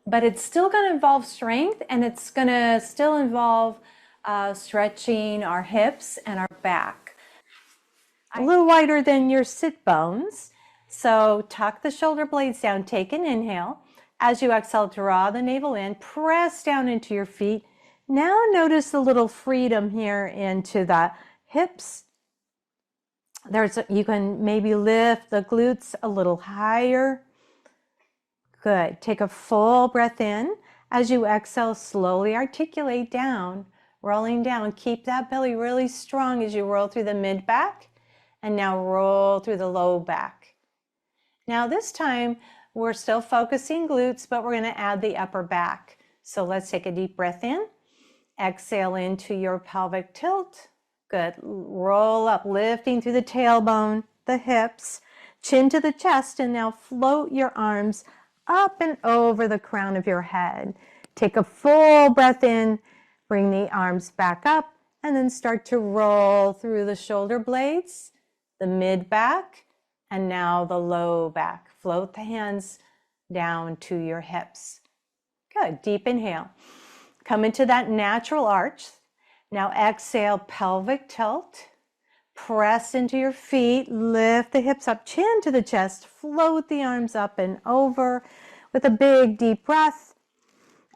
but it's still going to involve strength, and it's going to still involve stretching our hips and our back. A little wider than your sit bones. So tuck the shoulder blades down, take an inhale. As you exhale, draw the navel in, press down into your feet. Now notice a little freedom here into the hips. You can maybe lift the glutes a little higher. Good. Take a full breath in. As you exhale, slowly articulate down, rolling down. Keep that belly really strong as you roll through the mid back, and now roll through the low back. Now this time, we're still focusing glutes, but we're going to add the upper back. So let's take a deep breath in. Exhale into your pelvic tilt. Good. Roll up, lifting through the tailbone, the hips, chin to the chest, and now float your arms up and over the crown of your head. Take a full breath in, bring the arms back up, and then start to roll through the shoulder blades, the mid back, and now the low back. Float the hands down to your hips. Good. Deep inhale. Come into that natural arch. Now exhale, pelvic tilt. Press into your feet. Lift the hips up, chin to the chest. Float the arms up and over with a big deep breath.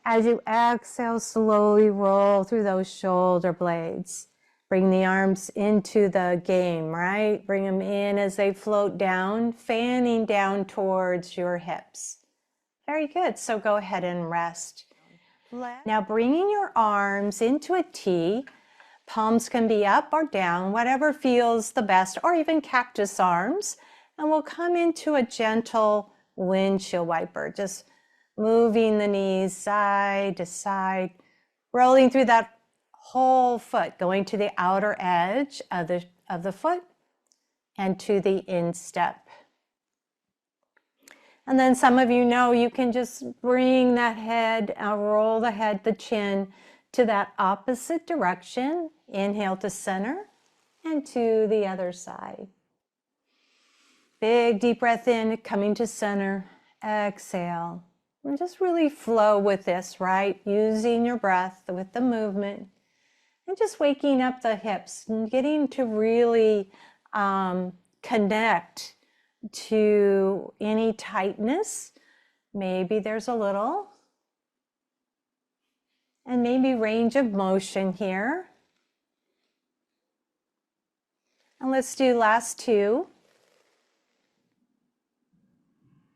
As you exhale, slowly roll through those shoulder blades. Bring the arms into the game, right? Bring them in as they float down, fanning down towards your hips. Very good. So go ahead and rest. Now bringing your arms into a T. Palms can be up or down, whatever feels the best, or even cactus arms. And we'll come into a gentle windshield wiper, just moving the knees side to side, rolling through that whole foot, going to the outer edge of the foot and to the instep. And then some of you know you can just bring that head, roll the head, the chin to that opposite direction. Inhale to center and to the other side. Big deep breath in, coming to center. Exhale. And just really flow with this, right? Using your breath with the movement. And just waking up the hips and getting to really connect to any tightness. Maybe there's a little. And maybe range of motion here. And let's do last two.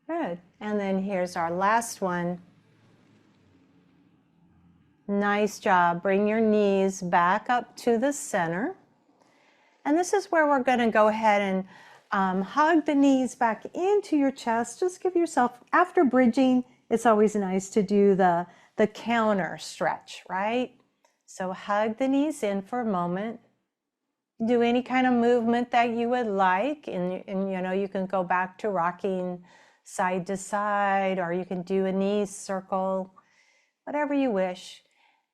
Good. And then here's our last one. Nice job. Bring your knees back up to the center. And this is where we're going to go ahead and hug the knees back into your chest. Just give yourself, after bridging, it's always nice to do the counter stretch, right? So hug the knees in for a moment. Do any kind of movement that you would like. And you know, you can go back to rocking side to side, or you can do a knee circle, whatever you wish.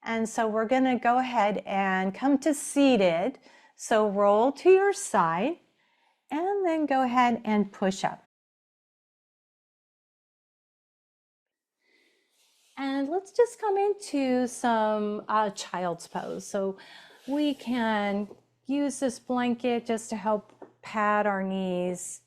And so we're going to go ahead and come to seated. So roll to your side and then go ahead and push up. And let's just come into some child's pose. So we can use this blanket just to help pad our knees.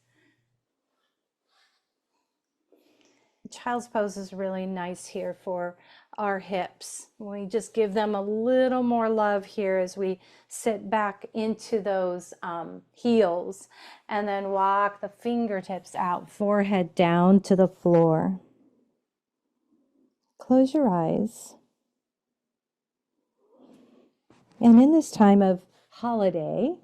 Child's pose is really nice here for our hips. We just give them a little more love here as we sit back into those heels, and then walk the fingertips out, forehead down to the floor. Close your eyes. And in this time of holiday,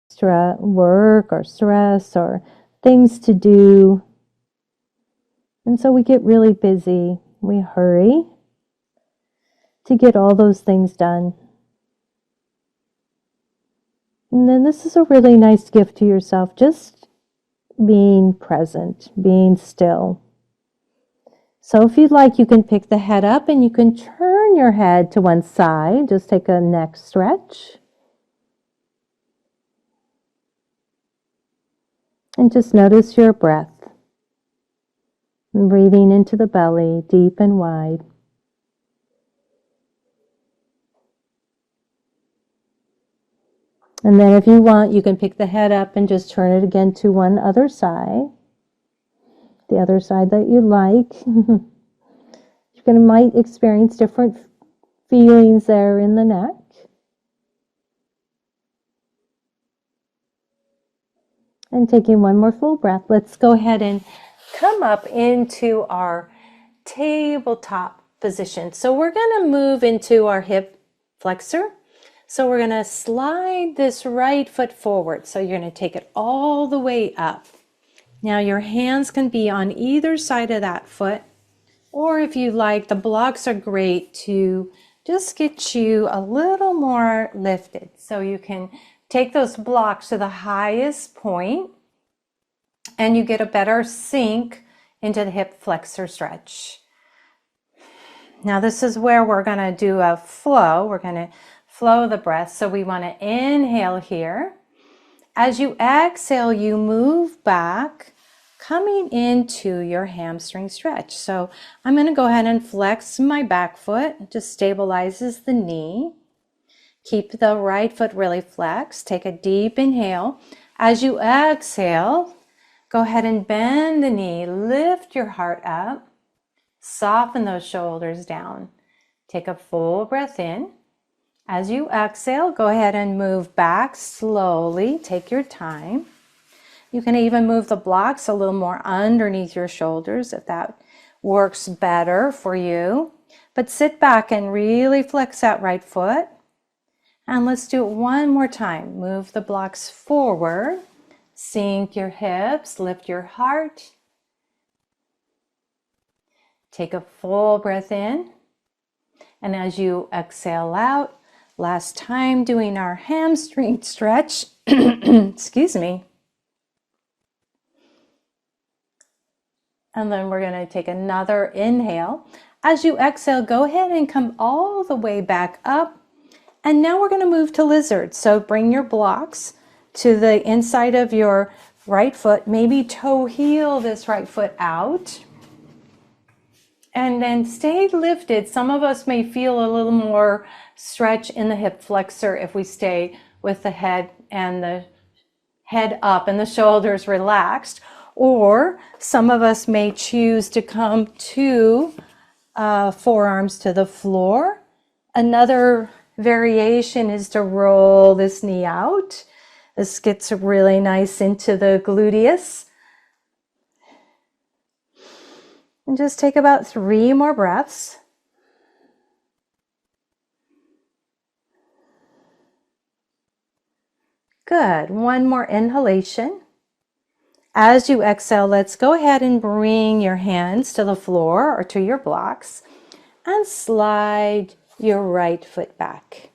extra work or stress or things to do, and so we get really busy. We hurry to get all those things done. And then this is a really nice gift to yourself, just being present, being still. So if you'd like, you can pick the head up and you can turn your head to one side. Just take a neck stretch. And just notice your breath. And breathing into the belly, deep and wide. And then if you want, you can pick the head up and just turn it again to one other side. The other side that you like. You might experience different feelings there in the neck. And taking one more full breath, let's go ahead and come up into our tabletop position. So we're going to move into our hip flexor. So we're going to slide this right foot forward. So you're going to take it all the way up. Now your hands can be on either side of that foot, or if you like, the blocks are great to just get you a little more lifted. So you can take those blocks to the highest point and you get a better sink into the hip flexor stretch. Now this is where we're going to do a flow. We're going to flow the breath. So we want to inhale here. As you exhale, you move back, coming into your hamstring stretch. So I'm going to go ahead and flex my back foot. It just stabilizes the knee. Keep the right foot really flexed. Take a deep inhale. As you exhale, go ahead and bend the knee. Lift your heart up. Soften those shoulders down. Take a full breath in. As you exhale, go ahead and move back slowly. Take your time. You can even move the blocks a little more underneath your shoulders if that works better for you. But sit back and really flex that right foot. And let's do it one more time. Move the blocks forward. Sink your hips. Lift your heart. Take a full breath in. And as you exhale out, last time doing our hamstring stretch, excuse me. And then we're going to take another inhale. As you exhale, go ahead and come all the way back up. And now we're going to move to lizard. So bring your blocks to the inside of your right foot. Maybe toe heel this right foot out. And then stay lifted. Some of us may feel a little more stretch in the hip flexor if we stay with the head and the head up and the shoulders relaxed. Or some of us may choose to come to forearms to the floor. Another variation is to roll this knee out. This gets really nice into the gluteus. And just take about 3 more breaths. Good. One more inhalation. As you exhale, let's go ahead and bring your hands to the floor or to your blocks and slide your right foot back.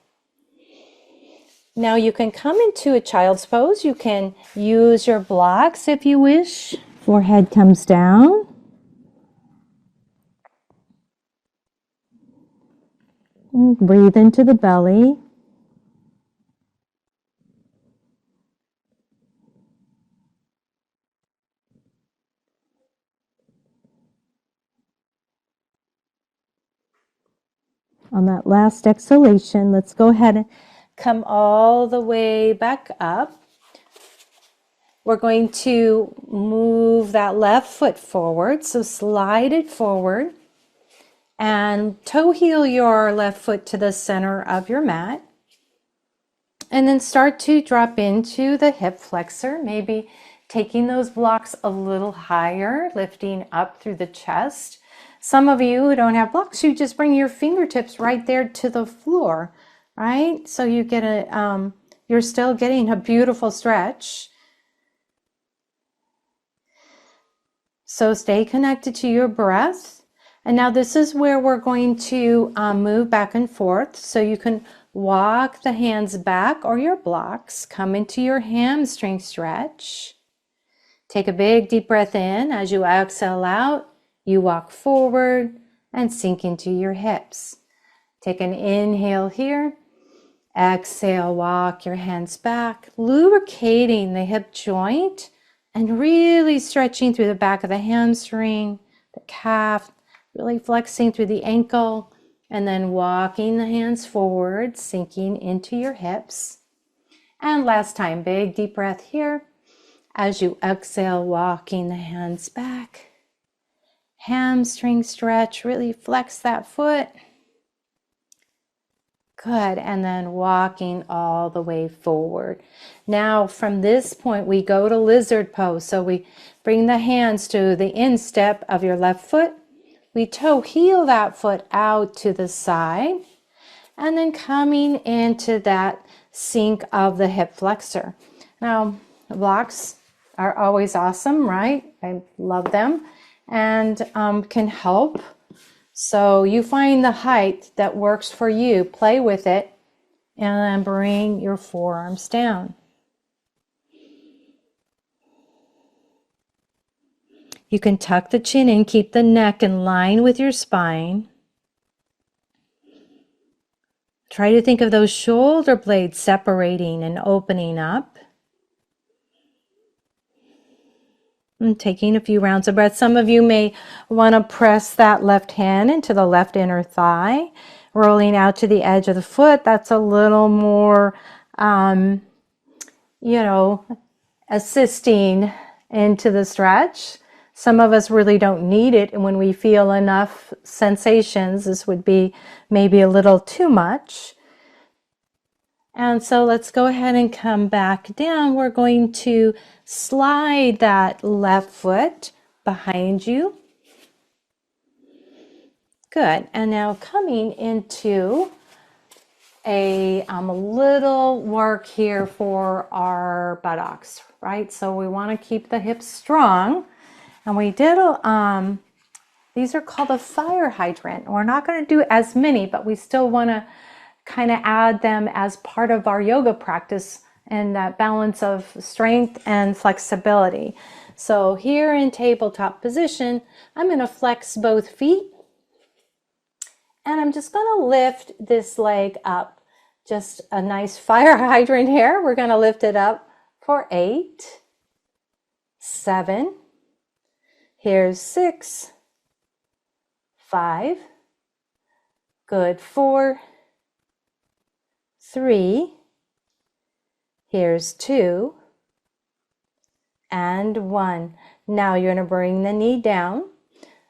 Now you can come into a child's pose. You can use your blocks if you wish. Forehead comes down. Breathe into the belly. On that last exhalation, let's go ahead and come all the way back up. We're going to move that left foot forward, so slide it forward and toe heel your left foot to the center of your mat. And then start to drop into the hip flexor, maybe taking those blocks a little higher, lifting up through the chest. Some of you who don't have blocks, you just bring your fingertips right there to the floor, right? So you get you're still getting a beautiful stretch. So stay connected to your breath. And now this is where we're going to move back and forth. So you can walk the hands back or your blocks. Come into your hamstring stretch. Take a big deep breath in. As you exhale out, you walk forward and sink into your hips. Take an inhale here. Exhale, walk your hands back, lubricating the hip joint And really stretching through the back of the hamstring, the calf, really flexing through the ankle, and then walking the hands forward, sinking into your hips. And last time, big deep breath here. As you exhale, walking the hands back. Hamstring stretch, really flex that foot. Good, and then walking all the way forward. Now from this point we go to lizard pose. So we bring the hands to the instep of your left foot. We toe heel that foot out to the side. And then coming into that sink of the hip flexor. Now blocks are always awesome, right? I love them and can help. So you find the height that works for you, play with it, and then bring your forearms down. You can tuck the chin in, keep the neck in line with your spine. Try to think of those shoulder blades separating and opening up. And taking a few rounds of breath. Some of you may want to press that left hand into the left inner thigh, rolling out to the edge of the foot. That's a little more, assisting into the stretch. Some of us really don't need it, and when we feel enough sensations, this would be maybe a little too much. And so let's go ahead and come back down. We're going to slide that left foot behind you. Good. And now coming into a little work here for our buttocks, right? So we want to keep the hips strong. And we did, these are called a fire hydrant. We're not going to do as many, but we still want to kind of add them as part of our yoga practice and that balance of strength and flexibility. So here in tabletop position, I'm going to flex both feet and I'm just going to lift this leg up. Just a nice fire hydrant here. We're going to lift it up for 8, 7, here's 6, 5, good, 4, 3, here's 2, and 1. Now you're going to bring the knee down.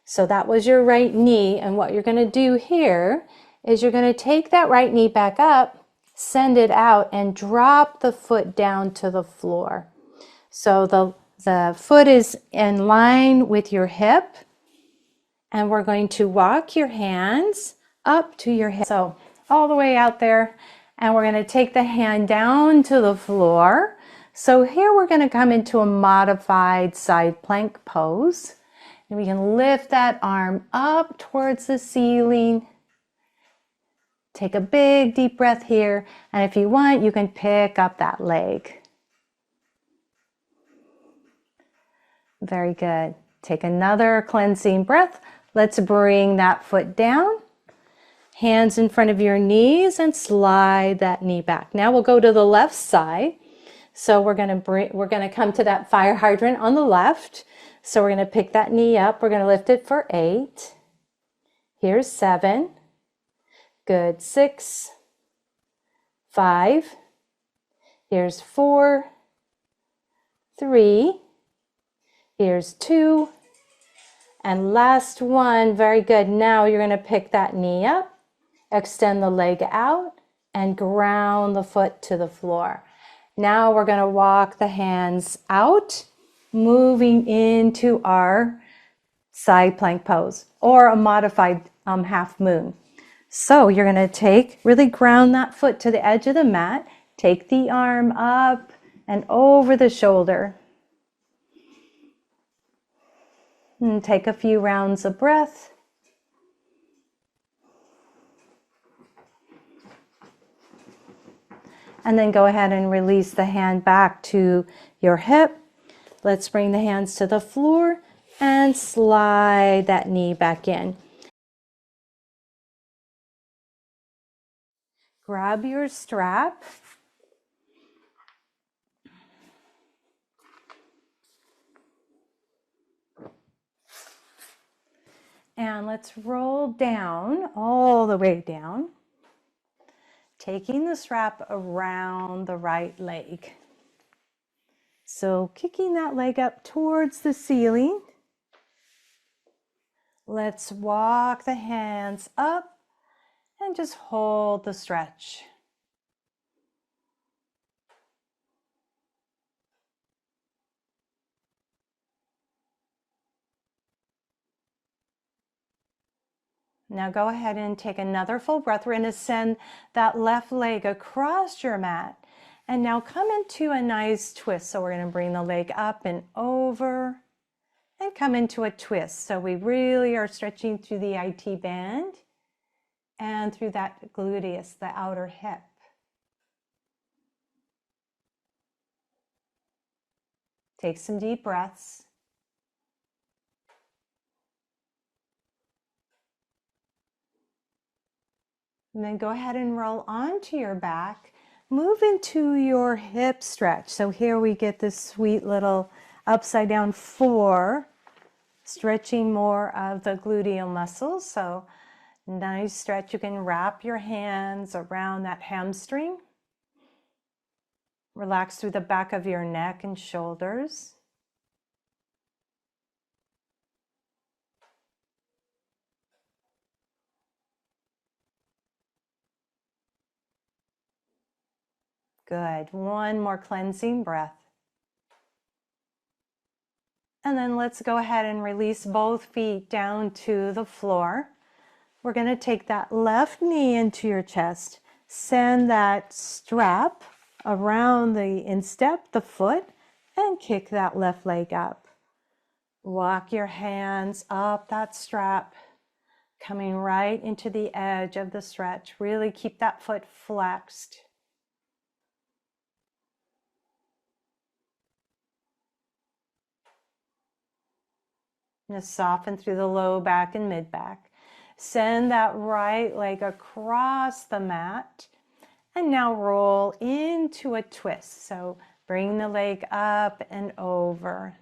So that was your right knee, and what you're going to do here is you're going to take that right knee back up, send it out, and drop the foot down to the floor. So the foot is in line with your hip, and we're going to walk your hands up to your hip. So all the way out there. And we're going to take the hand down to the floor. So here we're going to come into a modified side plank pose. And we can lift that arm up towards the ceiling. Take a big deep breath here. And if you want, you can pick up that leg. Very good. Take another cleansing breath. Let's bring that foot down. Hands in front of your knees and slide that knee back. Now we'll go to the left side. So we're going to come to that fire hydrant on the left. So we're going to pick that knee up. We're going to lift it for 8. Here's 7. Good. 6, 5. Here's 4, 3. Here's 2. And last one. Very good. Now you're going to pick that knee up. Extend the leg out and ground the foot to the floor. Now we're going to walk the hands out, moving into our side plank pose or a modified half moon. So you're going to really ground that foot to the edge of the mat, take the arm up and over the shoulder. And take a few rounds of breath. And then go ahead and release the hand back to your hip. Let's bring the hands to the floor and slide that knee back in. Grab your strap. And let's roll down, all the way down, taking the strap around the right leg. So kicking that leg up towards the ceiling. Let's walk the hands up and just hold the stretch. Now go ahead and take another full breath. We're going to send that left leg across your mat. And now come into a nice twist. So we're going to bring the leg up and over and come into a twist. So we really are stretching through the IT band and through that gluteus, the outer hip. Take some deep breaths. And then go ahead and roll onto your back. Move into your hip stretch. So here we get this sweet little upside down 4, stretching more of the gluteal muscles. So nice stretch. You can wrap your hands around that hamstring. Relax through the back of your neck and shoulders. Good. One more cleansing breath. And then let's go ahead and release both feet down to the floor. We're going to take that left knee into your chest. Send that strap around the instep, the foot, and kick that left leg up. Walk your hands up that strap, coming right into the edge of the stretch. Really keep that foot flexed. Just soften through the low back and mid back. Send that right leg across the mat. And now roll into a twist. So bring the leg up and over.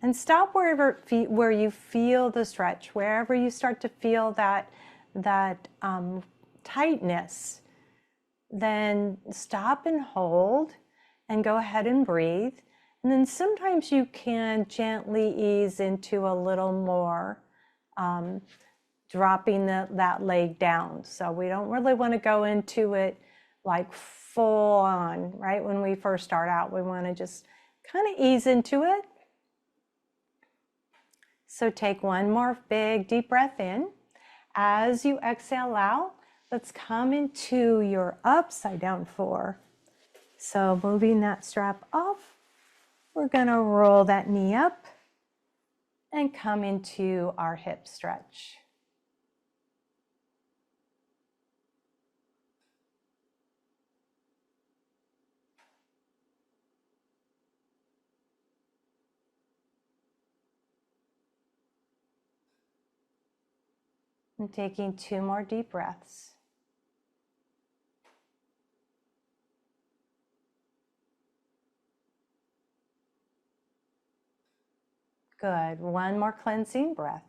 And stop where you feel the stretch, wherever you start to feel that tightness. Then stop and hold and go ahead and breathe. And then sometimes you can gently ease into a little more, dropping that leg down. So we don't really want to go into it like full on, right? When we first start out, we want to just kind of ease into it. So take one more big deep breath in. As you exhale out, let's come into your upside down 4. So moving that strap off, we're going to roll that knee up and come into our hip stretch. And taking 2 more deep breaths. Good. One more cleansing breath.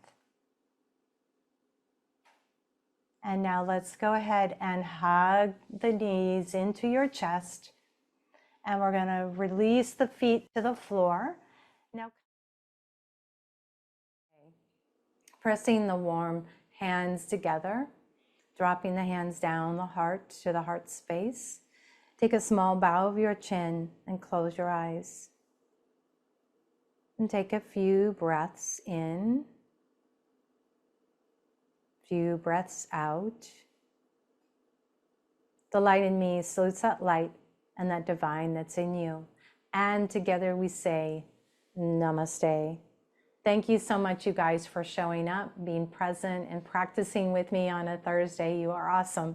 And now let's go ahead and hug the knees into your chest. And we're going to release the feet to the floor. Now, pressing the warm hands together, dropping the hands down the heart to the heart space. Take a small bow of your chin and close your eyes. And take a few breaths in, few breaths out. The light in me salutes that light and that divine that's in you. And together we say, Namaste. Thank you so much, you guys, for showing up, being present, and practicing with me on a Thursday. You are awesome.